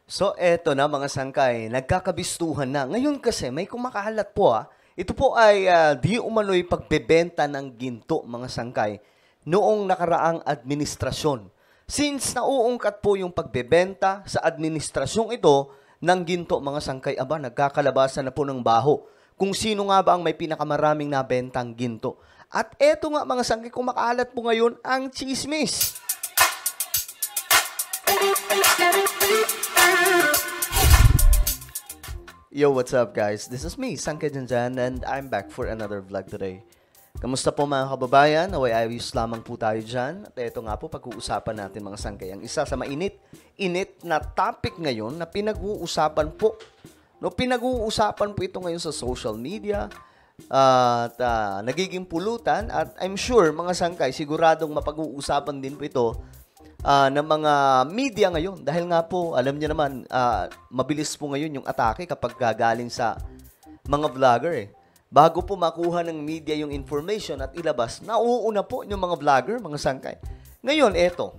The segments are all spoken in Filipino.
So, eto na mga sangkay, nagkakabistuhan na. Ngayon kasi, may kumakalat po Ito po ay di umano'y pagbebenta ng ginto mga sangkay noong nakaraang administrasyon. Since nauungkat po yung pagbebenta sa administrasyong ito ng ginto mga sangkay, nagkakalabasan na po ng baho. Kung sino nga ba ang may pinakamaraming nabentang ginto. At eto nga mga sangkay, kumakalat po ngayon ang chismis. Yo, what's up guys? This is me, Sangkay Janjan, and I'm back for another vlog today. Kamusta po mga kababayan? Naway ayos lamang po tayo dyan. At ito nga po, pag-uusapan natin mga sangkay. Ang isa sa mainit na topic ngayon na pinag-uusapan po. Pinag-uusapan po ito ngayon sa social media. At nagiging pulutan. At I'm sure mga sangkay, siguradong mapag-uusapan din po ito ng mga media ngayon. Dahil nga po, alam niyo naman, mabilis po ngayon yung atake kapag gagaling sa mga vlogger Bago po makuha ng media yung information at ilabas, nauuna po yung mga vlogger, mga sangkay. Ngayon, eto,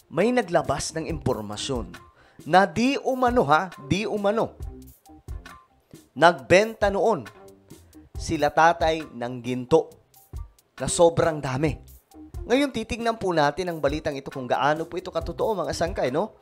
may naglabas ng impormasyon na di umano, nagbenta noon sila tatay ng ginto na sobrang dami. Ngayon, titignan po natin ang balitang ito kung gaano po ito katotoo, mga sangkay, no?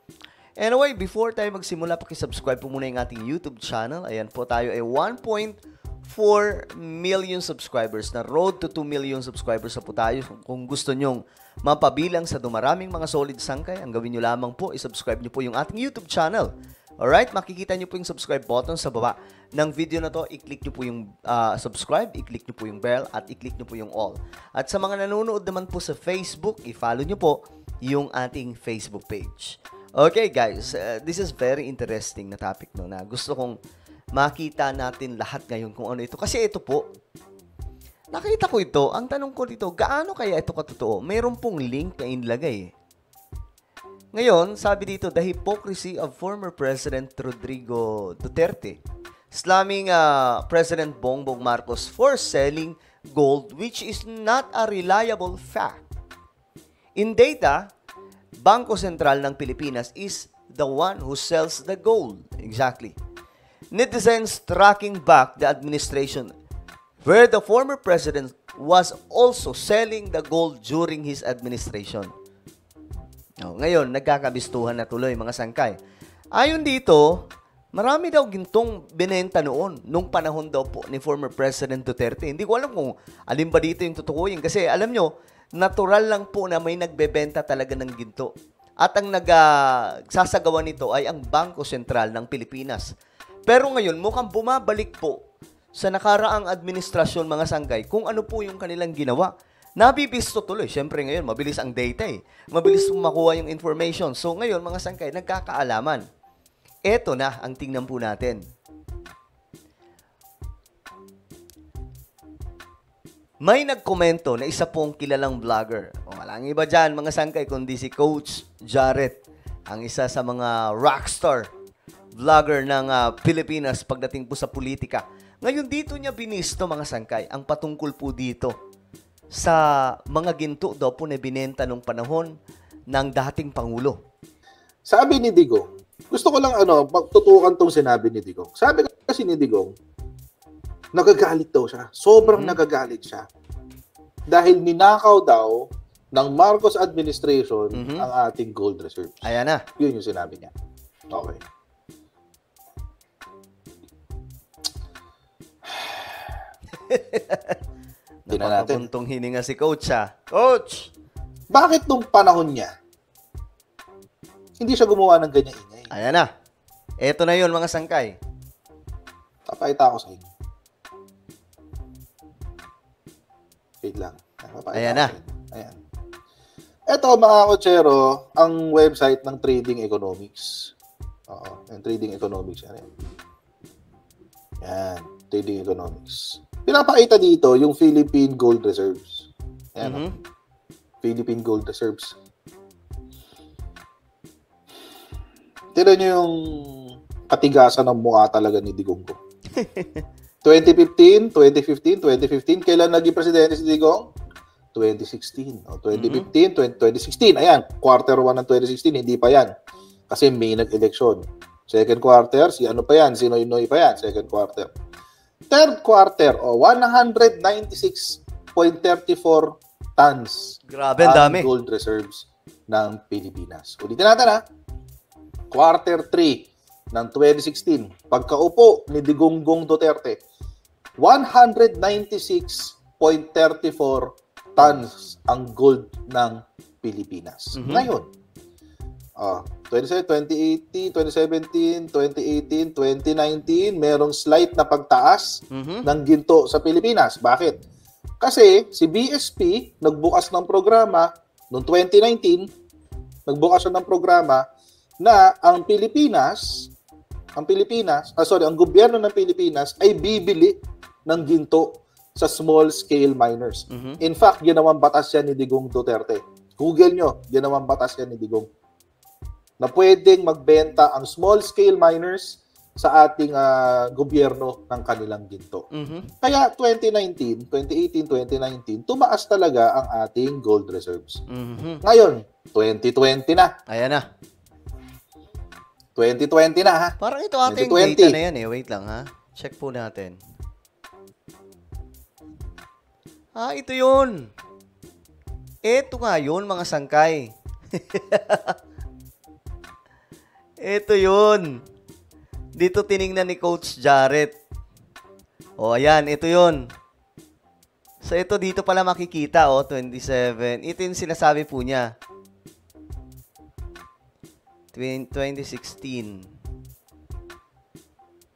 Anyway, before tayo magsimula, pakisubscribe po muna yung ating YouTube channel. Ayan po, tayo ay 1.4 million subscribers. Na road to 2 million subscribers na po tayo. Kung gusto nyong mapabilang sa dumaraming mga solid sangkay, ang gawin nyo lamang po, isubscribe nyo po yung ating YouTube channel. Alright, makikita nyo po yung subscribe button sa baba ng video na to. I-click nyo po yung subscribe, i-click nyo po yung bell, at i-click nyo po yung all. At sa mga nanonood naman po sa Facebook, i-follow nyo po yung ating Facebook page. Okay guys, this is very interesting na topic na gusto kong makita natin lahat ngayon kung ano ito. Kasi ito po, nakita ko ito, ang tanong ko dito, gaano kaya ito katotoo? Mayroon pong link na inilagay. Ngayon, sabi dito, the hypocrisy of former President Rodrigo Duterte, slamming President Bongbong Marcos for selling gold which is not a reliable fact. In data, Bangko Sentral ng Pilipinas is the one who sells the gold. Exactly. Netizens tracking back the administration where the former president was also selling the gold during his administration. Ngayon, nagkakabistuhan na tuloy mga sangkay. Ayon dito, marami daw gintong binenta noon nung panahon daw po ni former President Duterte. Hindi ko alam kung alin ba dito yung tutukuyin kasi alam nyo, natural lang po na may nagbebenta talaga ng ginto. At ang nagsasagawa nito ay ang Bangko Sentral ng Pilipinas. Pero ngayon, mukhang bumabalik po sa nakaraang administrasyon mga sangkay kung ano po yung kanilang ginawa. Nabibisto tuloy. Siyempre ngayon, mabilis ang data Mabilis makuha yung information. So ngayon, mga sangkay, nagkakaalaman. Eto na ang tingnan po natin. May nagkomento na isa pong kilalang vlogger. Walang iba dyan, mga sangkay, kundi si Coach Jarrett. Ang isa sa mga rockstar vlogger ng Pilipinas pagdating po sa politika. Ngayon dito niya binisto, mga sangkay, ang patungkol po dito sa mga ginto daw po na binenta nung panahon ng dating Pangulo. Sabi ni Digong, gusto ko lang pagtutukan tong sinabi ni Digong. Sabi kasi ni Digong, nagagalit daw siya. Sobrang nagagalit siya. Dahil ninakaw daw ng Marcos administration ang ating gold reserves. Ayan na. Yun yung sinabi niya. Okay. Tingnan natin. Napapuntong hininga si Coach Coach! Bakit nung panahon niya, hindi siya gumawa ng ganyan ingay? Ayan na. Eto na yun, mga sangkay. Papakita ako sa inyo. Wait lang. Ayan na. Ayan. Ito, mga kotsero, ang website ng Trading Economics. Oo, yung Trading Economics. Yan, Trading Economics. Pinapakita dito yung Philippine Gold Reserves. Ayan, Philippine Gold Reserves. Tignan nyo yung katigasan ng mukha talaga ni Digong ko. 2015, kailan naging presidente si Digong? 2016. 2015, 2016. Ayan, quarter 1 ng 2016, hindi pa yan. Kasi May nag-eleksyon. Second quarter, si ano pa yan? Si Noy pa yan, second quarter. Third quarter, 196.34 tons Grabe, ang dami. gold reserves ng Pilipinas. Ulitin natin ha. Quarter 3 ng 2016, pagkaupo ni Digongong Duterte, 196.34 tons ang gold ng Pilipinas. Ngayon, 2018, 2017, 2018, 2019, merong slight na pagtaas ng ginto sa Pilipinas. Bakit? Kasi si BSP nagbukas ng programa noong 2019, nagbukas siya ng programa na ang gobyerno ng Pilipinas ay bibili ng ginto sa small scale miners. In fact, ginawang batas yan ni Digong Duterte. Google nyo, ginawang batas yan ni Digong na pwedeng magbenta ang small-scale miners sa ating gobyerno ng kanilang ginto. Kaya 2018, 2019, tumaas talaga ang ating gold reserves. Ngayon, 2020 na. Ayan na. 2020 na ha. Parang ito ating data na yan eh. Wait lang ha. Check po natin. Ito yun. Ito nga yun, mga sangkay. Ito yun. Dito tiningnan ni Coach Jarrett. Ayan, ito yun. So, ito dito pala makikita, 27. Ito yung sinasabi po niya. 2016.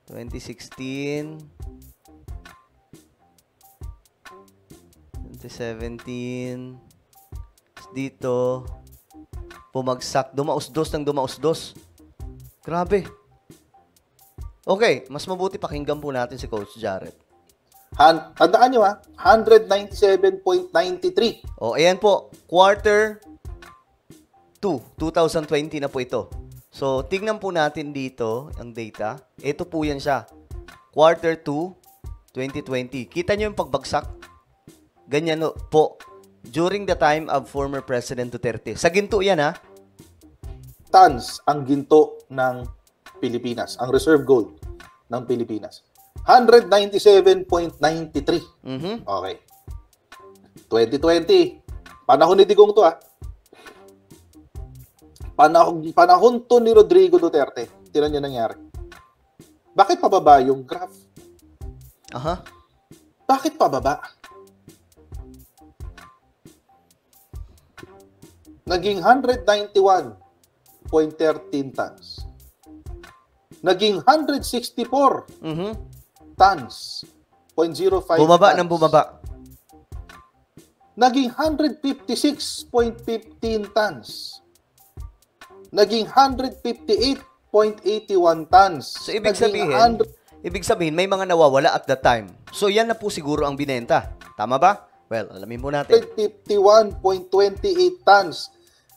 2016. 2017. Dito. Bumagsak. Dumausdos ng dumausdos. Grabe. Okay, mas mabuti pakinggan po natin si Coach Jarrett. Tandaan nyo 197.93. Ayan po. Quarter 2, 2020 na po ito. So, tignan po natin dito ang data. Ito po yan siya. Quarter 2, 2020. Kita nyo yung pagbagsak? Ganyan po. During the time of former President Duterte. Sa ginto yan Tons ang ginto ng Pilipinas, ang reserve gold ng Pilipinas. 197.93. Okay. 2020. Panahon ni Digong to Panahon to ni Rodrigo Duterte. Tingnan niyo nangyari. Bakit pababa yung graph? Bakit pababa? Naging 191.13 tons. Naging 164 tons. 0.05 bumaba tons. ng bumaba. Naging 156.15 tons. Naging 158.81 tons. So, ibig sabihin, may mga nawawala at that time. So, yan na po siguro ang binenta. Tama ba? Well, alamin mo natin. 51.28 tons.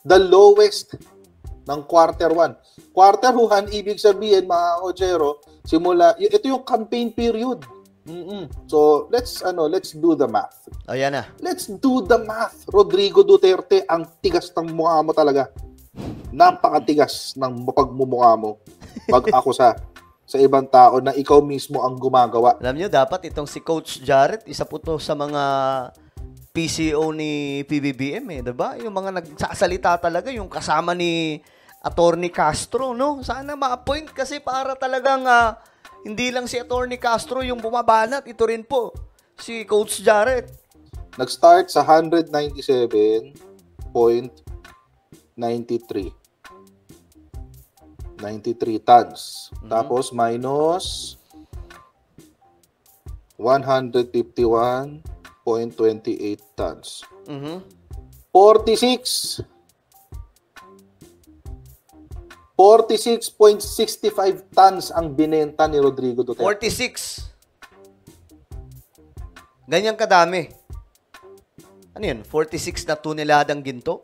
The lowest ng quarter 1. Quarter 1, ibig sabihin, mga Ojero, ito yung campaign period. So, let's do the math. Ayan na. Let's do the math. Rodrigo Duterte, ang tigas ng mukha mo talaga. Napakatigas ng pagmumukha mo. Pag ako sa ibang tao na ikaw mismo ang gumagawa. Alam nyo, dapat itong si Coach Jarrett, isa po to sa mga PCO ni PBBM diba? Yung mga nagsasalita talaga, yung kasama ni Attorney Castro, no? Sana ma-appoint kasi para talagang hindi lang si Attorney Castro yung bumabanat, ito rin po si Coach Jarrett. Nag-start sa 197.93. 93 tons. Tapos minus 151.28 tons. 46.65 tons ang binenta ni Rodrigo Duterte. 46. Ganyan kadami. Ano yun? 46 na toneladang ginto?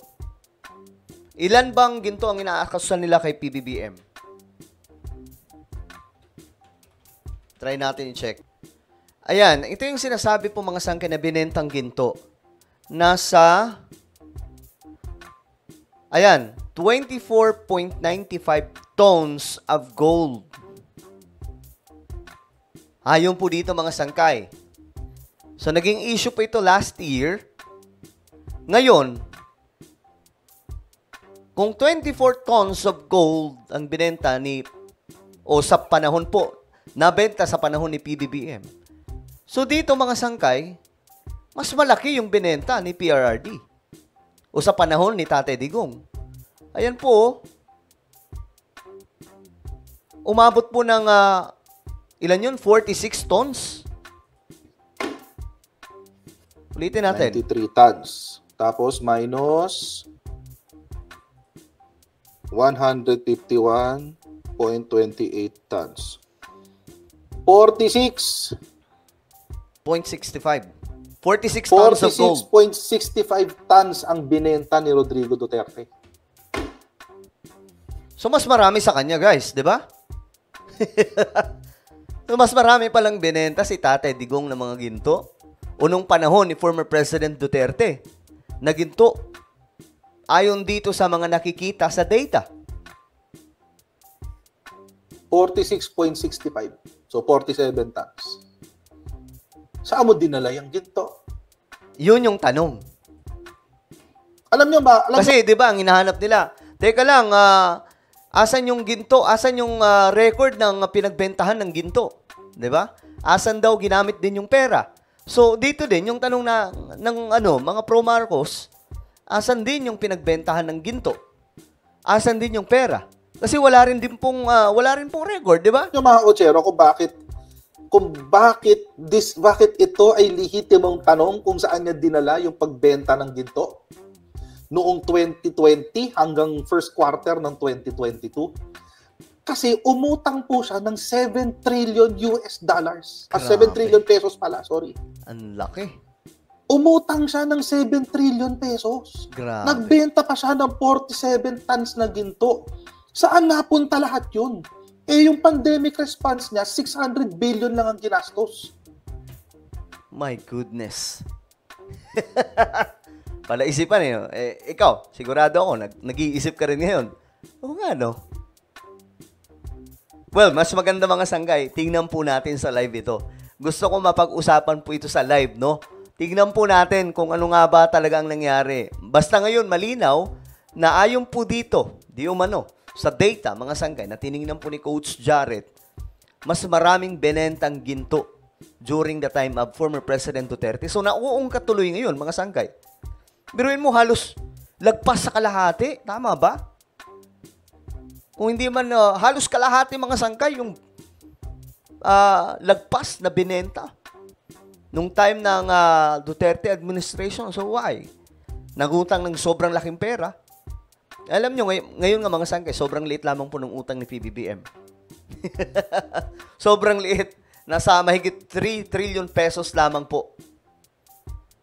Ilan bang ginto ang inaakasan nila kay PBBM? Try natin i-check. Ayan, ito yung sinasabi po mga sangkay na binentang ginto. Nasa Ayan, 24.95 tons of gold. Ayon po dito mga sangkay. So, naging issue po ito last year. Ngayon, kung 24 tons of gold ang binenta o sa panahon po, nabenta sa panahon ni PBBM. So, dito mga sangkay, mas malaki yung binenta ni PRRD. O sa panahon ni Tate Digong. Ayan po. Umabot po ng, ilan yun? 46 tons. Ulitin natin. 93 tons. Tapos minus 151.28 tons. 46. 0.65. 46 tons of gold. 46.65 tons ang binenta ni Rodrigo Duterte. So, mas marami sa kanya, guys. Di ba? So, mas marami palang binenta si Tate Digong ng mga ginto. O nung panahon ni former President Duterte na ginto. Ayon dito sa mga nakikita sa data. 46.65. So, 47 tons. Saan mo dinala yung ginto? Yun yung tanong. Alam niyo ba? Kasi, di ba, ang hinahanap nila, teka lang, asan yung ginto? Asan yung record ng pinagbentahan ng ginto? Di ba? Asan daw ginamit din yung pera? So, dito din, yung tanong ng mga pro-Marcos, asan din yung pinagbentahan ng ginto? Asan din yung pera? Kasi wala rin pong record, di ba? Yung mga Ochero, kung bakit ito ay lehitimong tanong kung saan niya dinala yung pagbenta ng ginto noong 2020 hanggang first quarter ng 2022. Kasi umutang po siya ng 7 trillion US dollars. 7 trillion pesos pala, sorry. Ang laki. Umutang siya ng 7 trillion pesos. Grabe. Nagbenta pa siya ng 47 tons na ginto. Saan napunta lahat yun? Yung pandemic response niya, 600 billion lang ang ginastos. My goodness. Palaisipan ikaw, sigurado ako, nag-iisip ka rin ngayon. Oo nga, no? Well, mas maganda mga sanggay, tingnan po natin sa live ito. Gusto ko mapag-usapan po ito sa live, no? Tingnan po natin kung ano nga ba talaga ang nangyari. Basta ngayon, malinaw na ayon po dito, di umano, sa data, mga sanggay, na tinignan po ni Coach Jarrett, mas maraming benentang ginto during the time of former President Duterte. So, nauungkat tuloy ngayon, mga sanggay. Biruin mo, halos lagpas sa kalahati. Tama ba? Kung hindi man, halos kalahati, mga sanggay, yung lagpas na binenta nung time ng Duterte administration. So, why? Nagutang ng sobrang laking pera. Alam nyo, ngayon nga mga sangkay, sobrang liit lamang po ng utang ni PBBM. Sobrang liit. Nasa mahigit 3 trillion pesos lamang po.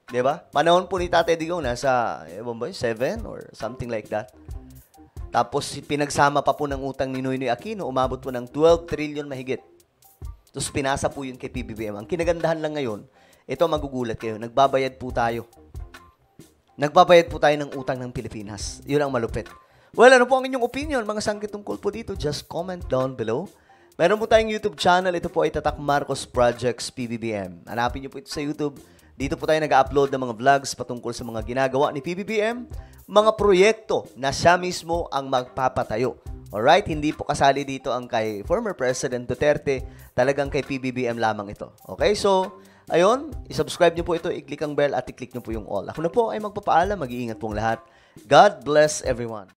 Diba? Panahon po ni Tate Digong, nasa 7 or something like that. Tapos, pinagsama pa po ng utang ni Noynoy Aquino, umabot po ng 12 trillion mahigit. Tapos, pinasa po yun kay PBBM. Ang kinagandahan lang ngayon, ito magugulat kayo, nagbabayad po tayo. Nagbabayad po tayo ng utang ng Pilipinas. Yun ang malupit. Well, ano po ang inyong opinion, mga sangkit tungkol po dito? Just comment down below. Meron po tayong YouTube channel. Ito po ay Tatak Marcos Projects PBBM. Hanapin niyo po ito sa YouTube. Dito po tayo nag-upload ng mga vlogs patungkol sa mga ginagawa ni PBBM, mga proyekto na siya mismo ang magpapatayo. Alright? Hindi po kasali dito ang kay former President Duterte. Talagang kay PBBM lamang ito. Okay? So, ayun, isubscribe nyo po ito, i-click ang bell at i-click nyo po yung all. Ako na po ay magpapaalam, mag-iingat pong lahat. God bless everyone.